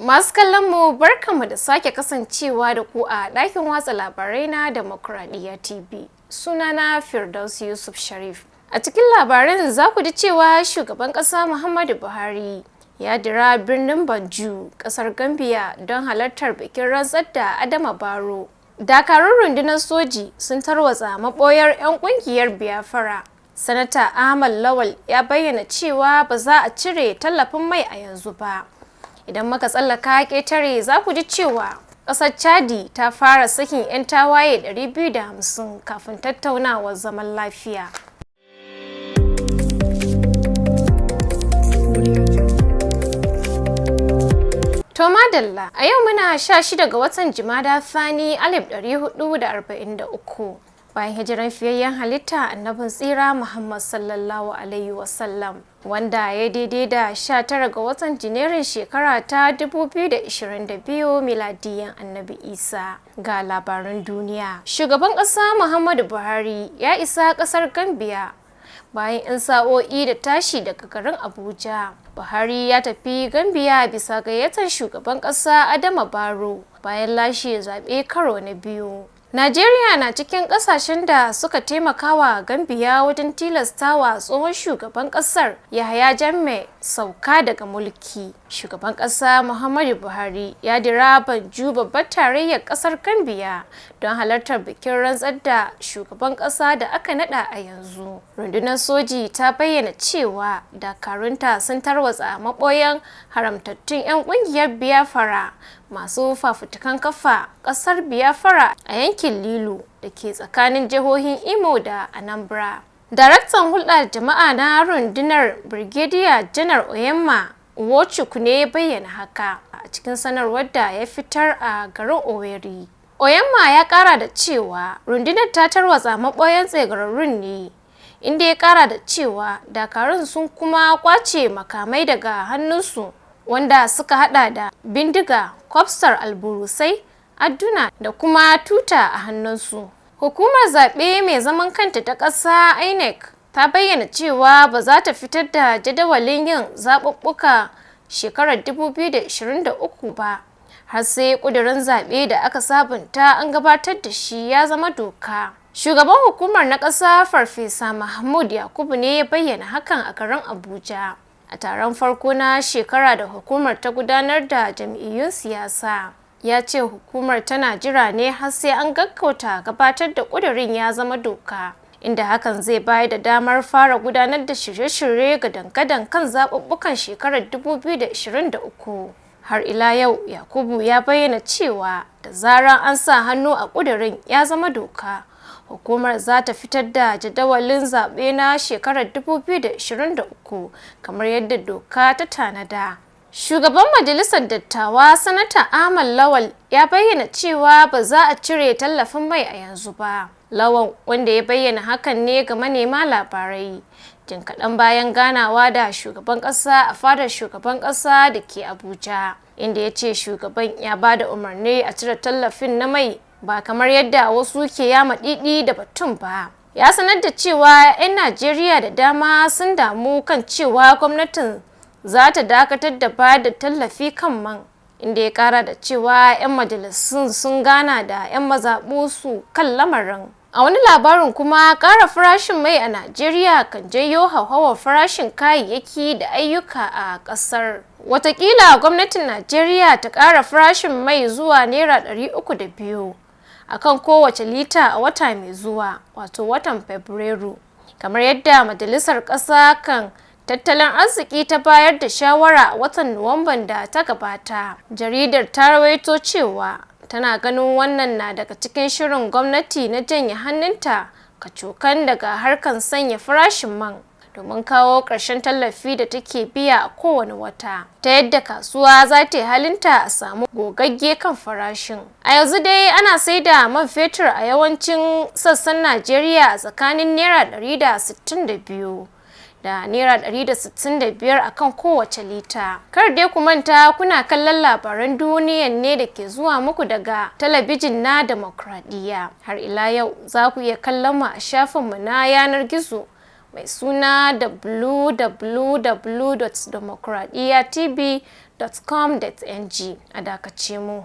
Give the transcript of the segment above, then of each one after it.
Masu kallon mu barkanmu da sake kasancewa da ku a ɗakin watsa labarai na Demokradiyya TV. Sunana Firdausi Yusuf Sharif. A cikin labaran za ku ji cewa shugaban ƙasa Muhammadu Buhari ya dira birnin Banjul, ƙasar Gambia don halartar bikin rantsar da Adama Barrow. Dakarun rundunar soji sun tarwatsa maɓoyar 'yan ƙungiyar Biafra. Sanata Ahmad Lawal ya bayyana cewa ba za a cire tallafin mai a yanzu ba. Idan muka tsallaka ƙetare za ku ji cewa ƙasar Chadi ta fara sakin 'yan tawaye 250 kafin tattaunawar zaman lafiya. To madalla, a yau muna 16 ga watan Jumada Thani 1443. Bayan hijiran fiyayyen halitta annabin tsira Muhammad sallallahu alaihi wasallam, wanda ya daidai da 19 ga watan Janairun shekara ta 2022 miladiyan annabi Isa. Ga labaran duniya. Shugaban ƙasa Muhammadu Buhari ya isa ƙasar Gambia bayan 'yan sa'o'i da tashi daga garin Abuja. Buhari ya tafi Gambia bisa gayyatar shugaban ƙasa Adama Barrow bayan lashe zaɓe karo na biyu. Najeriya na cikin ƙasashen da suka taimaka wa Gambia wajen tilastawa tsohon shugaban ƙasar Yahaya Jammeh sauka daga mulki. Shugaban ƙasa Muhammadu Buhari ya dira Banjul, babbar tarayyar ƙasar Gambia, don halartar bikin rantsar da shugaban ƙasa da aka naɗa a yanzu. Rundunar soji ta bayyana cewa dakarunta sun tarwatsa maɓoyan haramtattun 'yan ƙungiyar Biafra masu fafutukan kafa ƙasar Biafra a yankin Lilu da ke tsakanin jihohin Imo da Anambra. Daraktan hulɗar jama'a na rundunar Brigadier Janar Oyemma Nwochukwu ne ya bayyana haka a cikin sanarwar da ya fitar a garin Owerri. Oyemma ya ƙara da cewa rundunar ta tarwatsa maɓoyan tsegararrun ne, inda ya ƙara da cewa dakarun sun kuma kwace makamai daga hannunsu, wanda suka hada da bindiga, kwafsar alburusai, adduna da kuma tuta a hannunsu. Hukumar zaɓe mai zaman kanta ta ƙasa INEC ta bayyana cewa ba za ta fitar da jadawalin yin zaɓuɓɓuka shekarar 2023 ba har sai ƙudurin zaɓe da aka sabunta an gabatar da shi ya zama doka. Shugaban hukumar na ƙasa Farfesa Mahmud Yakubu ne ya bayyana hakan a garin Abuja a taron farko na shekara da hukumar ta gudanar da jam'iyyun siyasa. Ya ce hukumar tana jira ne har sai an gaggauta gabatar da ƙudurin ya zama doka, inda hakan zai bayar da damar fara gudanar da shirye-shirye gadan-gadan kan zaɓuɓɓukan shekarar 2023. Har ila yau Yakubu ya bayyana cewa da zarar an sa hannu a ƙudurin ya zama doka, hukumar za ta fitar da jadawalin zaɓe na shekarar 2023 kamar yadda doka ta tanada. Shugaban Majalisar Dattawa Sanata Ahmad Lawal ya bayyana cewa ba za a cire tallafin mai a yanzu ba. Lawal, wanda ya bayyana hakan ne ga manema labarai jin kaɗan bayan ganawa da shugaban ƙasa a fadar shugaban ƙasa da ke Abuja, inda ya ce shugaban ya ba da umarni a cire tallafin na mai ba kamar yadda wasu ke yama ɗiɗi da batun ba. Ya sanar da cewa 'yan Najeriya da dama sun damu kan cewa gwamnatin za ta dakatar da bayar da tallafi kan man, inda ya kara da cewa 'yan majalisun sun gana da 'yan mazaɓu su kan lamarin. A wani labarin kuma, ƙara farashin mai a Najeriya kan janyo hauhawar farashin kayayyaki da ayyuka a ƙasar. Wataƙila gwamnatin Najeriya ta ƙara farashin mai zuwa Naira 302 akan kowace lita a wata mai zuwa, wato watan Fabrairu, kamar yadda Majalisar Ƙasa kan Tattalin Arziki ta bayar da shawara a watan Nuwamban da ta gabata. Jaridar ta rawaito cewa tana ganin wannan na daga cikin shirin gwamnati na janye hannunta kacokan daga harkan sanya farashin man domin kawo ƙarshen tallafi da take biya a kowane wata, ta yadda kasuwa za ta yi halinta a samu gogagge kan farashin. A yanzu dai ana sai da man fetur a yawancin sassan Najeriya a tsakanin Naira 162 da Naira 165 akan kowace lita. Kar dai ku manta kuna kallon labaran duniyan ne da ke zuwa muku daga talabijin na Demokradiyya. Har ila yau za ku iya kallon mu a shafinmu na yanar gizo mai suna www.demokradiyyatv.com.ng a dakace mu.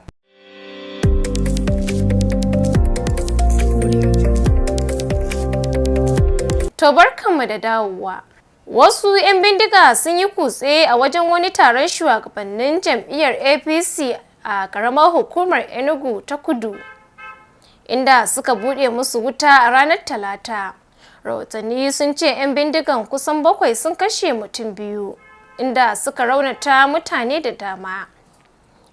To barkanmu da dawowa. Wasu 'yan bindiga sun yi kutse a wajen wani taron shugabannin jam'iyyar APC a ƙaramar hukumar Enugu ta Kudu, inda suka buɗe musu wuta a ranar Talata. Rahotanni sun ce 'yan bindigan kusan 7 sun kashe mutum 2, inda suka raunata mutane da dama,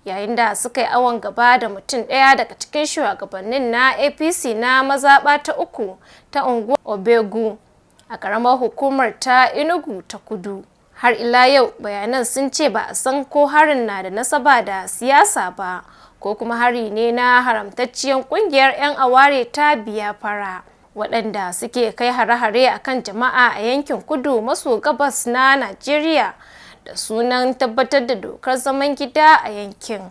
yayin da suka yi awon gaba da mutum ɗaya daga cikin shugabannin na APC na mazaɓa ta 3 ta unguwar Obegu a ƙaramar hukumar ta Enugu ta Kudu. Har ila yau bayanan sun ce ba a san ko harin na da nasaba da siyasa ba ko kuma hari ne na haramtacciyar ƙungiyar 'yan aware ta Biafra, waɗanda suke kai hare-hare akan jama'a a yankin kudu maso gabas na Najeriya da sunan tabbatar da dokar zaman gida a yankin.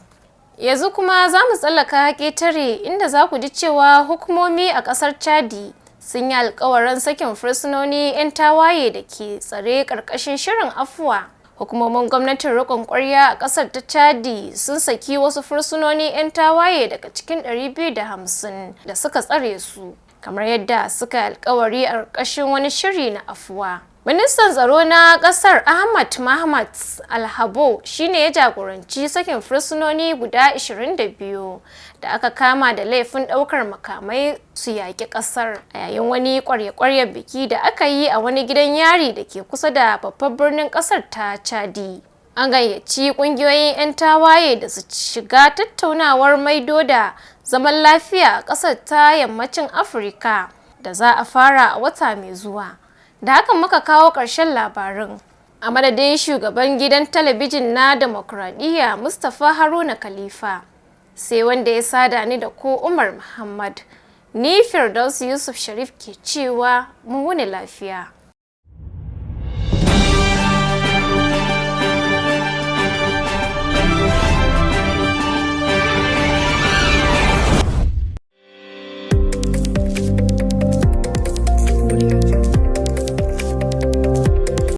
Yanzu kuma za mu tsallaka ƙetare, inda za ku ji cewa hukumomi a ƙasar Chadi sun yi alkawarin sakin fursunoni 'yan tawaye da ke tsare ƙarƙashin shirin afuwa. Hukumomin gwamnatin riƙon ƙwarya a ƙasar ta Chadi sun saki wasu fursunoni 'yan tawaye daga cikin 250 da suka tsare su, kamar yadda suka yi alkawari a ƙarƙashin wani shiri na afuwa. Ministan tsaro na ƙasar Ahmad Mahmad Alhabo shine ya jagoranci sakin fursunoni guda 22 da aka kama da laifin ɗaukar makamai su yaƙi ƙasar a yayin wani ƙwarya-ƙwaryar biki da aka yi a wani gidan yari da ke kusa da babban birnin ƙasar ta Chadi. An gayyaci ƙungiyoyin 'yan tawaye da su shiga tattaunawar maido da zaman lafiya a ƙasar ta yammacin Afirka da za a fara a wata mai zuwa. Da hakan muka kawo ƙarshen labarin. A madadin shugaban gidan talabijin na Demokradiyya Mustapha Haruna Khalifa, sai wanda ya sada ni da ku Umar Muhammad, ni Firdausi Yusuf Sharif ke cewa mu wuni lafiya.